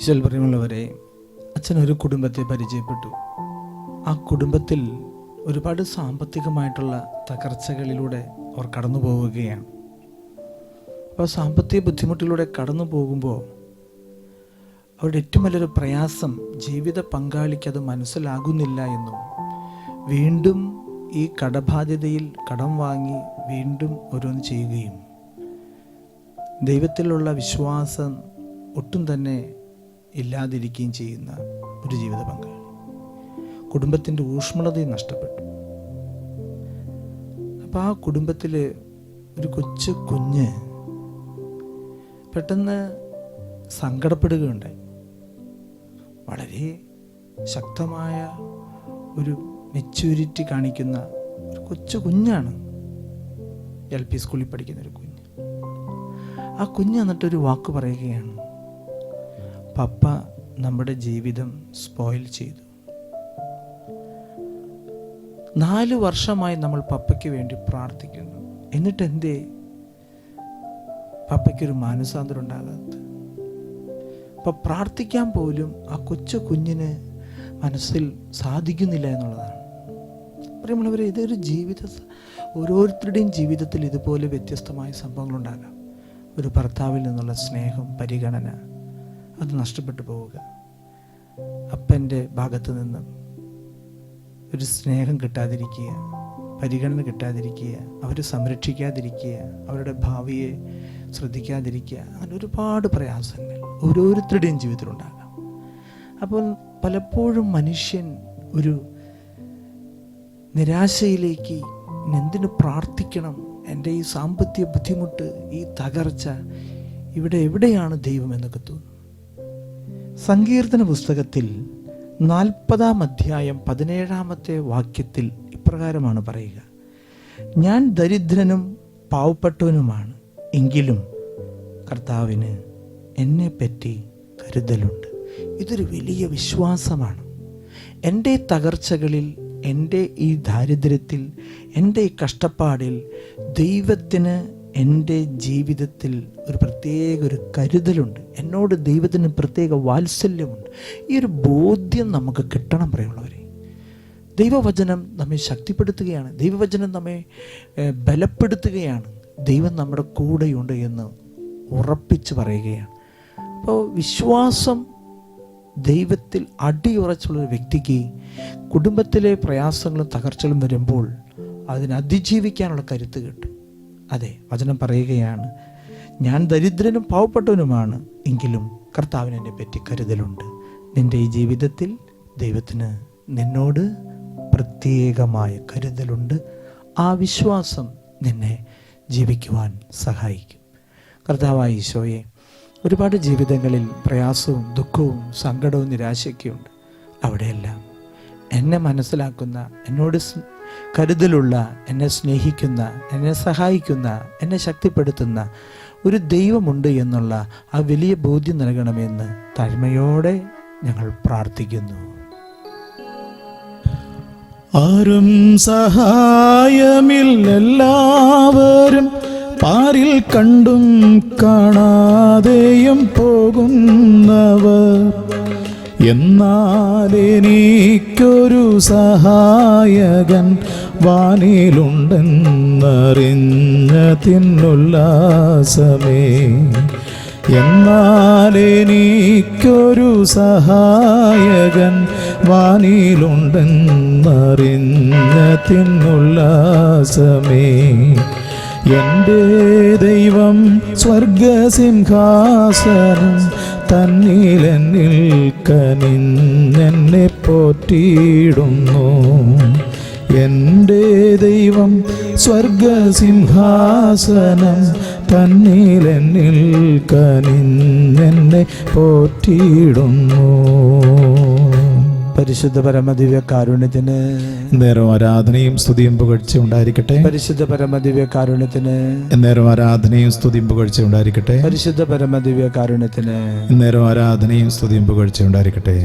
ഈശ്വരപ്രിയമുള്ളവരെ, അച്ഛനൊരു കുടുംബത്തെ പരിചയപ്പെട്ടു. ആ കുടുംബത്തിൽ ഒരുപാട് സാമ്പത്തികമായിട്ടുള്ള തകർച്ചകളിലൂടെ അവർ കടന്നു പോവുകയാണ്. അപ്പോൾ സാമ്പത്തിക ബുദ്ധിമുട്ടിലൂടെ കടന്നു പോകുമ്പോൾ അവരുടെ ഏറ്റവും വലിയൊരു പ്രയാസം ജീവിത പങ്കാളിക്കത് മനസ്സിലാകുന്നില്ല എന്നും വീണ്ടും ഈ കടബാധ്യതയിൽ കടം വാങ്ങി വീണ്ടും ഓരോന്ന് ചെയ്യുകയും ദൈവത്തിലുള്ള വിശ്വാസം ഒട്ടും തന്നെ ഇല്ലാതിരിക്കുകയും ചെയ്യുന്ന ഒരു ജീവിത പങ്കാളി. കുടുംബത്തിൻ്റെ ഊഷ്മളതയും നഷ്ടപ്പെട്ടു. അപ്പം ആ കുടുംബത്തിൽ ഒരു കൊച്ചു കുഞ്ഞ് പെട്ടെന്ന് സങ്കടപ്പെടുകയുണ്ടായി. വളരെ ശക്തമായ ഒരു മെച്യൂരിറ്റി കാണിക്കുന്ന ഒരു കൊച്ചു കുഞ്ഞാണ്, LP സ്കൂളിൽ പഠിക്കുന്ന ഒരു കുഞ്ഞ്. ആ കുഞ്ഞ് എന്നിട്ടൊരു വാക്ക് പറയുകയാണ്, പപ്പ നമ്മുടെ ജീവിതം സ്പോയിൽ ചെയ്തു. 4 വർഷമായി നമ്മൾ പപ്പയ്ക്ക് വേണ്ടി പ്രാർത്ഥിക്കുന്നു, എന്നിട്ട് എന്തേ പപ്പയ്ക്കൊരു മാനസാന്തരം ഉണ്ടാകാത്തത്? അപ്പം പ്രാർത്ഥിക്കാൻ പോലും ആ കൊച്ചു കുഞ്ഞിന് മനസ്സിൽ സാധിക്കുന്നില്ല എന്നുള്ളതാണ്. പറയുമ്പോഴവരെ, ഇതൊരു ഓരോരുത്തരുടെയും ജീവിതത്തിൽ ഇതുപോലെ വ്യത്യസ്തമായ സംഭവങ്ങളുണ്ടാകാം. ഒരു ഭർത്താവിൽ നിന്നുള്ള സ്നേഹം, പരിഗണന അത് നഷ്ടപ്പെട്ടു പോവുക, അപ്പൻ്റെ ഭാഗത്ത് നിന്നും ഒരു സ്നേഹം കിട്ടാതിരിക്കുക, പരിഗണന കിട്ടാതിരിക്കുക, അവരെ സംരക്ഷിക്കാതിരിക്കുക, അവരുടെ ഭാവിയെ ശ്രദ്ധിക്കാതിരിക്കുക, അങ്ങനെ ഒരുപാട് പ്രയാസങ്ങൾ ഓരോരുത്തരുടെയും ജീവിതത്തിലുണ്ടാകാം. അപ്പോൾ പലപ്പോഴും മനുഷ്യൻ ഒരു നിരാശയിലേക്ക്, എന്തിനു പ്രാർത്ഥിക്കണം, എൻ്റെ ഈ സാമ്പത്തിക ബുദ്ധിമുട്ട്, ഈ തകർച്ച, എവിടെയാണ് ദൈവം എന്നൊക്കെ തോന്നും. സങ്കീർത്തന പുസ്തകത്തിൽ 40-ാം അധ്യായം 17-ാമത്തെ വാക്യത്തിൽ ഇപ്രകാരമാണ് പറയുക, ഞാൻ ദരിദ്രനും പാവപ്പെട്ടവനുമാണ്, എങ്കിലും കർത്താവിന് എന്നെപ്പറ്റി കരുതലുണ്ട്. ഇതൊരു വലിയ വിശ്വാസമാണ്. എൻ്റെ തകർച്ചകളിൽ, എൻ്റെ ഈ ദാരിദ്ര്യത്തിൽ, എൻ്റെ ഈ കഷ്ടപ്പാടിൽ ദൈവത്തിന് എൻ്റെ ജീവിതത്തിൽ ഒരു കരുതലുണ്ട്. എന്നോട് ദൈവത്തിന് പ്രത്യേക വാത്സല്യമുണ്ട്. ഈ ഒരു ബോധ്യം നമുക്ക് കിട്ടണം പ്രിയമുള്ളവരെ. ദൈവവചനം നമ്മെ ശക്തിപ്പെടുത്തുകയാണ്, ദൈവവചനം നമ്മെ ബലപ്പെടുത്തുകയാണ്. ദൈവം നമ്മുടെ കൂടെയുണ്ട് എന്ന് ഉറപ്പിച്ച് പറയുകയാണ്. അപ്പോൾ വിശ്വാസം ദൈവത്തിൽ അടിയുറച്ചുള്ളൊരു വ്യക്തിക്ക് കുടുംബത്തിലെ പ്രയാസങ്ങളും തകർച്ചകളും വരുമ്പോൾ അതിനെ അതിജീവിക്കാനുള്ള കരുത്ത് കിട്ടും. അതെ, വചനം പറയുകയാണ്, ഞാൻ ദരിദ്രനും പാവപ്പെട്ടവനുമാണ്, എങ്കിലും കർത്താവിന് എന്നെ പറ്റി കരുതലുണ്ട്. നിൻ്റെ ഈ ജീവിതത്തിൽ ദൈവത്തിന് നിന്നോട് പ്രത്യേകമായ കരുതലുണ്ട്. ആ വിശ്വാസം നിന്നെ ജീവിക്കുവാൻ സഹായിക്കും. കർത്താവായ ഈശോയെ, ഒരുപാട് ജീവിതങ്ങളിൽ പ്രയാസവും ദുഃഖവും സങ്കടവും നിരാശയൊക്കെയുണ്ട്. അവിടെയെല്ലാം എന്നെ മനസ്സിലാക്കുന്ന, എന്നോട് കരുതലുള്ള, എന്നെ സ്നേഹിക്കുന്ന, എന്നെ സഹായിക്കുന്ന, എന്നെ ശക്തിപ്പെടുത്തുന്ന ഒരു ദൈവമുണ്ട് എന്നുള്ള ആ വലിയ ബോധ്യം നൽകണമെന്ന് താഴ്മയോടെ ഞങ്ങൾ പ്രാർത്ഥിക്കുന്നു. ആരും സഹായമില്ലെല്ലാവരും പാരിൽ കണ്ടും കാണാതെയും പോകുന്നവർ, എന്നാൽ എനിക്കൊരു സഹായകൻ വാനിലുണ്ടെന്നറിഞ്ഞതിനുല്ലാസമേ. എന്നാൽ എനിക്കൊരു സഹായകൻ വാനിലുണ്ടെന്നറിഞ്ഞതിനുല്ലാസമേ. എൻ്റെ ദൈവം സ്വർഗസിംഹാസനം തന്നിലെന്നിൽ കനിഞ്ഞെന്നെ പോറ്റിയിടുന്നു. എൻ്റെ ദൈവം സ്വർഗസിംഹാസനം തന്നിലെന്നിൽ കനിഞ്ഞെന്നെ പോറ്റിയിടുന്നു. പരിശുദ്ധ പരമദിവ്യ കാരുണ്യത്തിന് നേരം ആരാധനയും സ്തുതിയും പുകഴ്ച ഉണ്ടായിരിക്കട്ടെ. പരിശുദ്ധ പരമദിവ്യ കാരുണ്യത്തിന് നേരം ആരാധനയും സ്തുതിയും പുകഴ്ച ഉണ്ടായിരിക്കട്ടെ. പരിശുദ്ധ പരമദിവ്യ കാരുണ്യത്തിന് നേരം ആരാധനയും സ്തുതിയും പുകഴ്ച ഉണ്ടായിരിക്കട്ടെ.